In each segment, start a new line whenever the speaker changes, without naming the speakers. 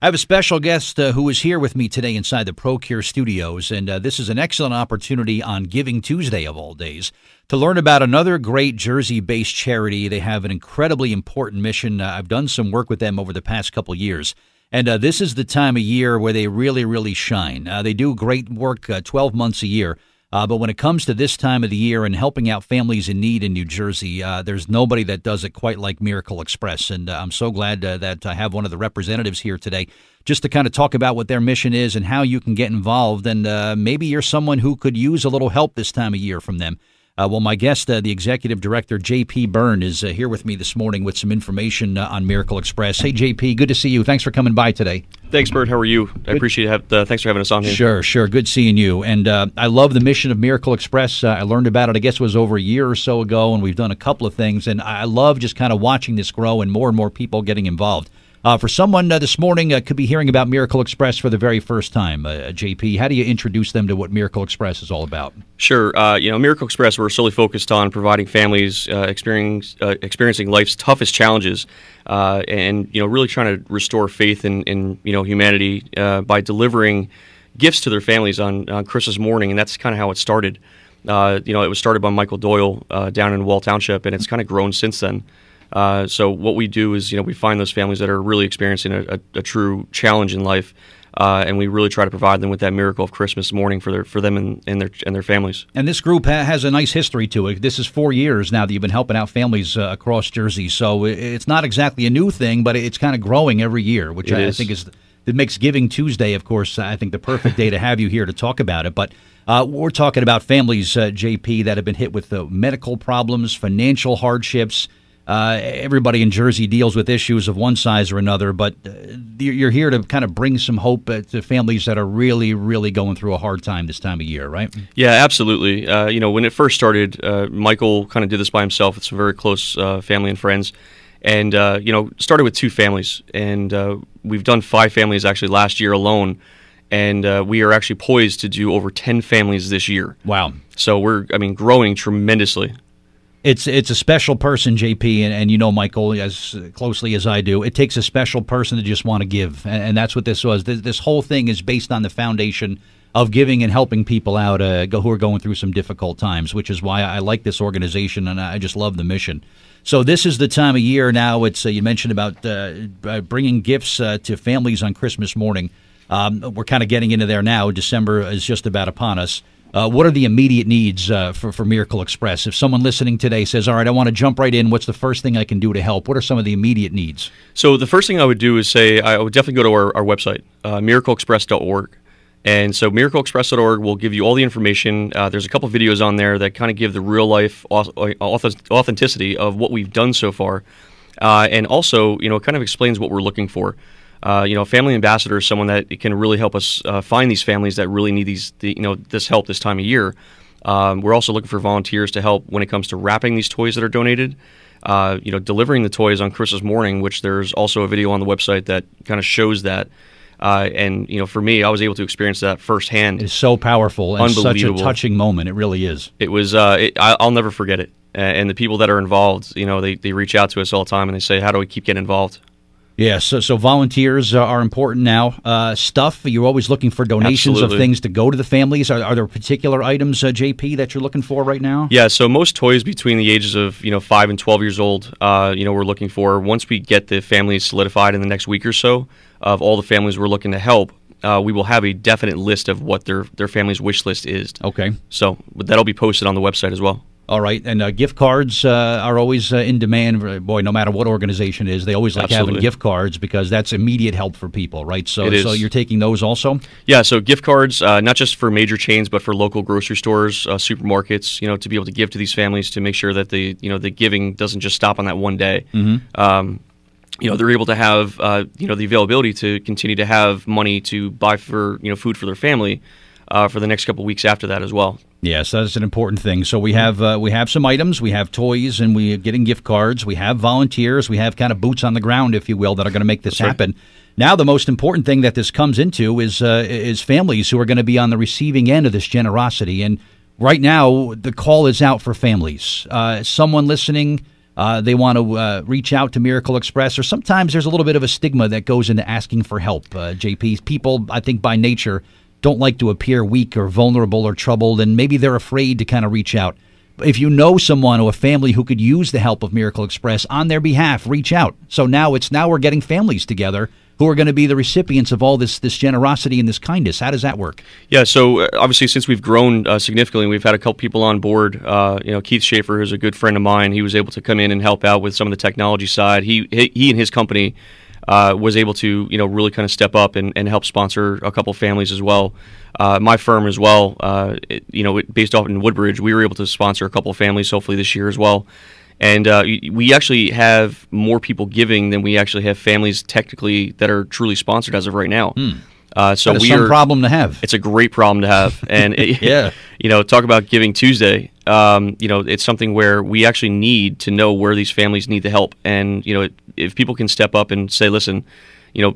I have a special guest who is here with me today inside the ProCure studios, and this is an excellent opportunity on Giving Tuesday of all days to learn about another great Jersey-based charity. They have an incredibly important mission. I've done some work with them over the past couple of years, and this is the time of year where they really shine. They do great work 12 months a year. But when it comes to this time of the year and helping out families in need in New Jersey, there's nobody that does it quite like Miracle Express. And I'm so glad that I have one of the representatives here today just to kind of talk about what their mission is and how you can get involved. And maybe you're someone who could use a little help this time of year from them. Well, my guest, the Executive Director, J.P. Byrne, is here with me this morning with some information on Miracle Express. Hey, J.P., good to see you. Thanks for coming by today.
Thanks, Bert. How are you? I appreciate it. Thanks for having us on here.
Sure. Good seeing you. And I love the mission of Miracle Express. I learned about it, I guess it was over a year or so ago, and we've done a couple of things. And I love just kind of watching this grow and more people getting involved. For someone this morning could be hearing about Miracle Express for the very first time, JP, how do you introduce them to what Miracle Express is all about?
Sure. Miracle Express, we're solely focused on providing families experiencing life's toughest challenges and really trying to restore faith in humanity by delivering gifts to their families on Christmas morning, and that's kind of how it started. It was started by Michael Doyle down in Wall Township, and it's kind of grown since then. So what we do is, we find those families that are really experiencing a true challenge in life, and we really try to provide them with that miracle of Christmas morning for them and their families.
And this group has a nice history to it. This is 4 years now that you've been helping out families across Jersey, so it's not exactly a new thing, but it's kind of growing every year, which I think that makes Giving Tuesday, of course, I think the perfect day to have you here to talk about it. But we're talking about families, JP, that have been hit with medical problems, financial hardships. Everybody in Jersey deals with issues of one size or another, but you're here to kind of bring some hope to families that are really going through a hard time this time of year, right?
Yeah, absolutely. When it first started, Michael kind of did this by himself with some very close family and friends, and started with 2 families, and we've done 5 families actually last year alone, and we are actually poised to do over 10 families this year.
Wow! So
we're growing tremendously.
It's a special person, JP, and you know Michael as closely as I do. It takes a special person to just want to give, and that's what this was. This whole thing is based on the foundation of giving and helping people out who are going through some difficult times, which is why I like this organization, and I just love the mission. So this is the time of year now. It's you mentioned about bringing gifts to families on Christmas morning. We're kind of getting into there now. December is just about upon us. What are the immediate needs for Miracle Express? If someone listening today says, all right, I want to jump right in, what's the first thing I can do to help? What are some of the immediate needs?
So the first thing I would do is say I would definitely go to our website, miracleexpress.org. And so miracleexpress.org will give you all the information. There's a couple videos on there that kind of give the real-life authenticity of what we've done so far. And also, it kind of explains what we're looking for. A family ambassador is someone that can really help us find these families that really need this help this time of year. We're also looking for volunteers to help when it comes to wrapping these toys that are donated, delivering the toys on Christmas morning, which there's also a video on the website that kind of shows that. And for me, I was able to experience that firsthand.
It's so powerful and such a touching moment. It really is.
It was. I'll never forget it. And the people that are involved, they reach out to us all the time and they say, "How do we keep getting involved?"
Yeah, so volunteers are important now. Stuff, you're always looking for donations
Absolutely.
Of things to go to the families. Are there particular items, JP, that you're looking for right now?
Yeah, so most toys between the ages of 5 and 12 years old, we're looking for. Once we get the families solidified in the next week or so of all the families we're looking to help, we will have a definite list of what their family's wish list is.
Okay.
So that'll be posted on the website as well.
All right, and gift cards are always in demand. Boy, no matter what organization it is, they always like
Absolutely.
having gift cards because that's immediate help for people, right? So you're taking those also?
Yeah, so gift cards, not just for major chains, but for local grocery stores, supermarkets, to be able to give to these families to make sure that the giving doesn't just stop on that one day.
Mm-hmm.
They're able to have, the availability to continue to have money to buy for, food for their family for the next couple of weeks after that as well.
Yes, that's an important thing. So we have some items, we have toys, and we're getting gift cards. We have volunteers. We have kind of boots on the ground, if you will, that are going to make this happen. Right. Now, the most important thing that this comes into is families who are going to be on the receiving end of this generosity. And right now, the call is out for families. Someone listening they want to reach out to Miracle Express, or sometimes there's a little bit of a stigma that goes into asking for help, JP. People, I think by nature, don't like to appear weak or vulnerable or troubled, and maybe they're afraid to kind of reach out. If you know someone or a family who could use the help of Miracle Express on their behalf, reach out. So now we're getting families together who are going to be the recipients of all this generosity and this kindness. How does that work?
Yeah, so obviously since we've grown significantly, we've had a couple people on board. Keith Schaefer, who's a good friend of mine, he was able to come in and help out with some of the technology side. He and his company was able to really kind of step up and help sponsor a couple families as well. My firm as well, based off in Woodbridge, we were able to sponsor a couple of families hopefully this year as well. And we actually have more people giving than we actually have families technically that are truly sponsored as of right now. So
that is some problem to have.
It's a great problem to have, and
yeah,
talk about Giving Tuesday. It's something where we actually need to know where these families need the help, and if people can step up and say, listen,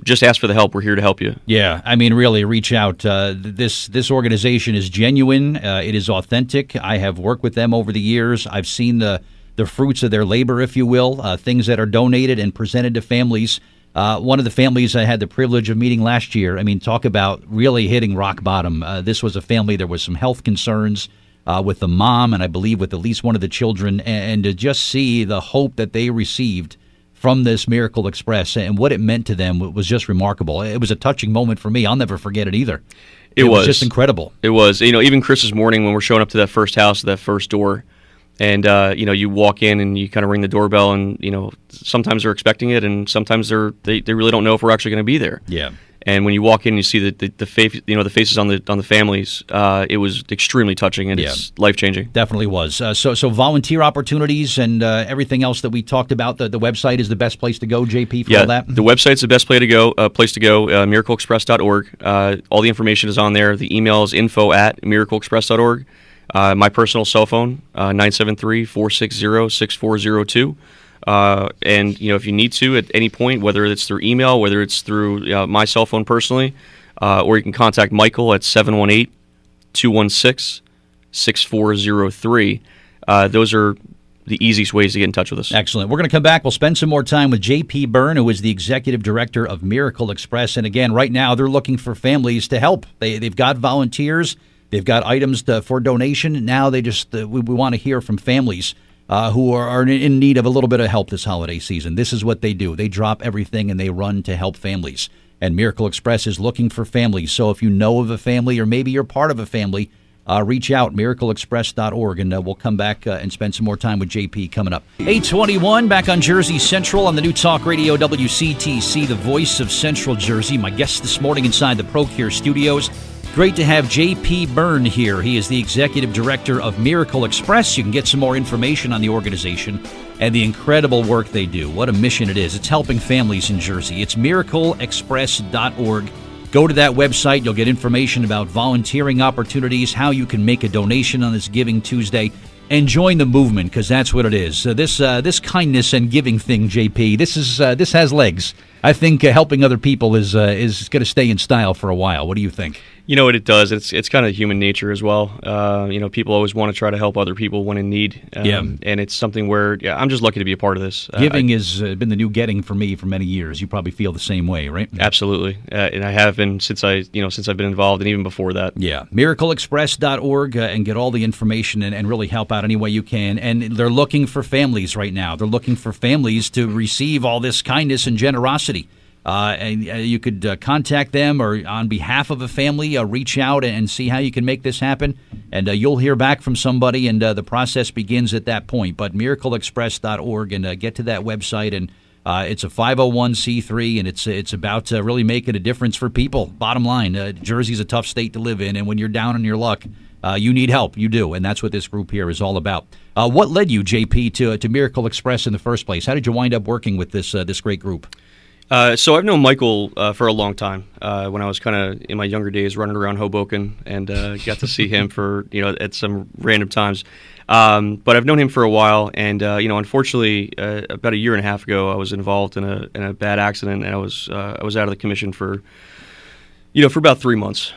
just ask for the help. We're here to help you.
Yeah, I mean, really, reach out. This organization is genuine. It is authentic. I have worked with them over the years. I've seen the fruits of their labor, if you will, things that are donated and presented to families. One of the families I had the privilege of meeting last year, I mean, talk about really hitting rock bottom. This was a family, there was some health concerns with the mom, and I believe with at least one of the children, and to just see the hope that they received from this Miracle Express and what it meant to them was just remarkable. It was a touching moment for me. I'll never forget it either. It was just incredible.
It was. Even Christmas morning when we're showing up to that first house, that first door, and you walk in and you kind of ring the doorbell, and sometimes they're expecting it, and sometimes they really don't know if we're actually going to be there.
Yeah.
And when you walk in and you see the faces on the families, it was extremely touching, and it's life changing.
Definitely was. So volunteer opportunities and everything else that we talked about. The website is the best place to go, JP, for all that.
The website's the best place to go. miracleexpress.org. All the information is on there. The email is info@miracleexpress.org. My personal cell phone, 973-460-6402. And if you need to at any point, whether it's through email, whether it's through my cell phone personally, or you can contact Michael at 718-216-6403. Those are the easiest ways to get in touch with us.
Excellent. We're going to come back. We'll spend some more time with J.P. Byrne, who is the executive director of Miracle Express. And again, right now they're looking for families to help. They've got volunteers. They've got items for donation. Now we want to hear from families who are in need of a little bit of help this holiday season. This is what they do. They drop everything and they run to help families. And Miracle Express is looking for families. So if you know of a family or maybe you're part of a family, reach out, miracleexpress.org, and we'll come back and spend some more time with JP coming up. 8:21, back on Jersey Central on the new Talk Radio WCTC, the voice of Central Jersey. My guest this morning inside the Procure Studios. Great to have J.P. Byrne here. He is the executive director of Miracle Express. You can get some more information on the organization and the incredible work they do. What a mission it is. It's helping families in Jersey. It's miracleexpress.org. Go to that website. You'll get information about volunteering opportunities, how you can make a donation on this Giving Tuesday, and join the movement, because that's what it is. This kindness and giving thing, JP, this has legs. I think helping other people is going to stay in style for a while. What do you think?
You know what it does? It's kind of human nature as well. People always want to try to help other people when in need. And it's something where, I'm just lucky to be a part of this.
Giving has been the new getting for me for many years. You probably feel the same way, right?
Absolutely. And I have been since I've been involved, and even before that.
Yeah. miracleexpress.org and get all the information and really help out any way you can. And they're looking for families right now. They're looking for families to receive all this kindness and generosity. And you could contact them, or on behalf of a family, reach out and see how you can make this happen. And you'll hear back from somebody, and the process begins at that point. But miracleexpress.org, and get to that website. And it's a 501c3, and it's about really making a difference for people. Bottom line, Jersey's a tough state to live in, and when you're down on your luck, you need help. You do, and that's what this group here is all about. What led you, JP, to Miracle Express in the first place? How did you wind up working with this great group?
So I've known Michael for a long time. When I was kind of in my younger days running around Hoboken, and got to see him for at some random times. But I've known him for a while, and unfortunately, about a year and a half ago, I was involved in a bad accident, and I was out of the commission for about 3 months.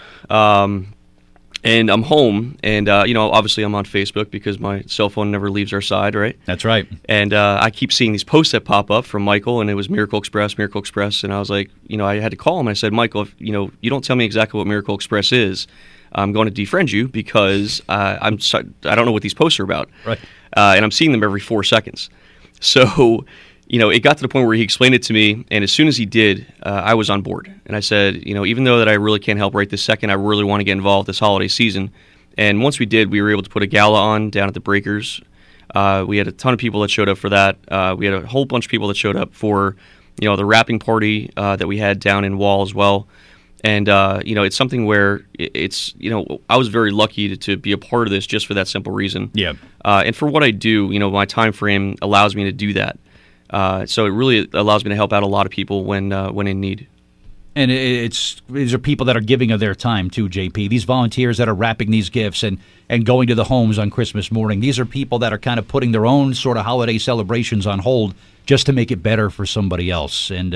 And I'm home, and obviously I'm on Facebook because my cell phone never leaves our side, right?
That's right.
And I keep seeing these posts that pop up from Michael, and it was Miracle Express, and I was like, I had to call him. I said, Michael, if you don't tell me exactly what Miracle Express is, I'm going to defriend you because I don't know what these posts are about.
Right.
And I'm seeing them every 4 seconds. So, it got to the point where he explained it to me, and as soon as he did, I was on board. And I said, even though that I really can't help right this second, I really want to get involved this holiday season. And once we did, we were able to put a gala on down at the Breakers. We had a ton of people that showed up for that. We had a whole bunch of people that showed up for, the wrapping party that we had down in Wall as well. And, it's something where I was very lucky to be a part of this just for that simple reason.
Yeah.
And for what I do, my time frame allows me to do that. So it really allows me to help out a lot of people when in need.
And these are people that are giving of their time too, JP. These volunteers that are wrapping these gifts and going to the homes on Christmas morning. These are people that are kind of putting their own sort of holiday celebrations on hold just to make it better for somebody else. And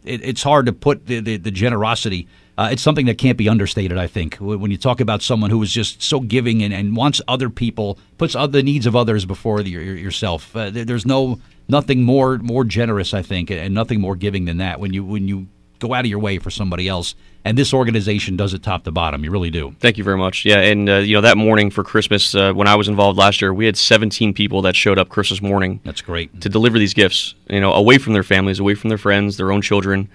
it's hard to put the generosity. It's something that can't be understated, I think, when you talk about someone who is just so giving and wants other people, puts the needs of others before yourself. There's nothing more generous, I think, and nothing more giving than that when you go out of your way for somebody else. And this organization does it top to bottom. You really do.
Thank you very much. Yeah, and that morning for Christmas, when I was involved last year, we had 17 people that showed up Christmas morning.
That's great.
To deliver these gifts, away from their families, away from their friends, their own children,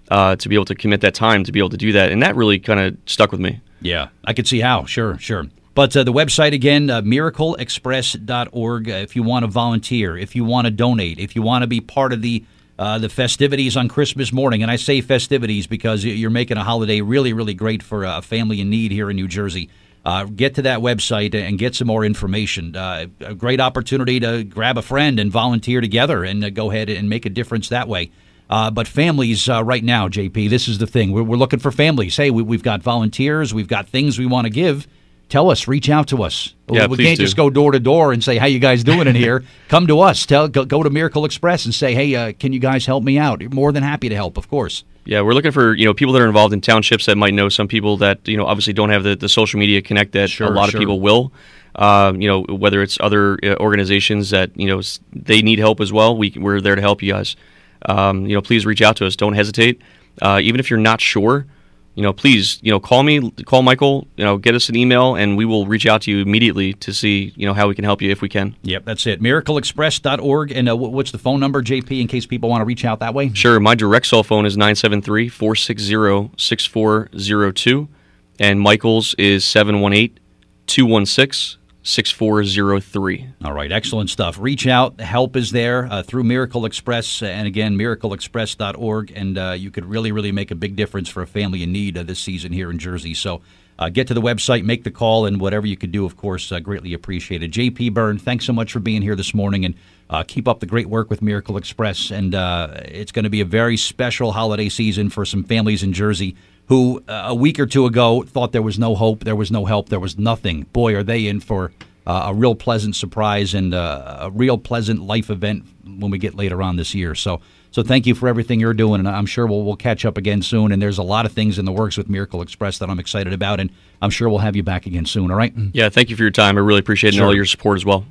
to be able to commit that time to be able to do that. And that really kind of stuck with me.
Yeah, I could see how. Sure. But the website again, miracleexpress.org. If you want to volunteer, if you want to donate, if you want to be part of the festivities on Christmas morning, and I say festivities because you're making a holiday really, really great for a family in need here in New Jersey. Get to that website and get some more information. A great opportunity to grab a friend and volunteer together and go ahead and make a difference that way. But families right now, JP, this is the thing. We're looking for families. Hey, we've got volunteers. We've got things we want to give. Tell us. Reach out to us.
Yeah,
we can't just go door to door and say, how you guys doing in here? Come to us. Go to Miracle Express and say, hey, can you guys help me out? More than happy to help, of course.
Yeah, we're looking for people that are involved in townships that might know some people that obviously don't have the social media connect that a lot of people will. Whether it's other organizations that they need help as well. We're there to help you guys. Please reach out to us. Don't hesitate. Even if you're not sure, please call me, call Michael. Get us an email, and we will reach out to you immediately to see how we can help you if we can.
Yep, that's it. MiracleExpress.org. And what's the phone number, JP, in case people want to reach out that way?
Sure. My direct cell phone is 973-460-6402, and Michael's is 718-216-6403. 6403.
All right, excellent stuff. Reach out. Help is there through Miracle Express, and again, miracleexpress.org, and you could really, really make a big difference for a family in need this season here in Jersey. So get to the website, make the call, and whatever you could do, of course, greatly appreciated. JP Byrne, thanks so much for being here this morning, and keep up the great work with Miracle Express. And it's going to be a very special holiday season for some families in Jersey who a week or two ago thought there was no hope, there was no help, there was nothing. Boy, are they in for a real pleasant surprise and a real pleasant life event when we get later on this year. So thank you for everything you're doing, and I'm sure we'll catch up again soon. And there's a lot of things in the works with Miracle Express that I'm excited about, and I'm sure we'll have you back again soon, all right?
Yeah, thank you for your time. I really appreciate it and all your support as well.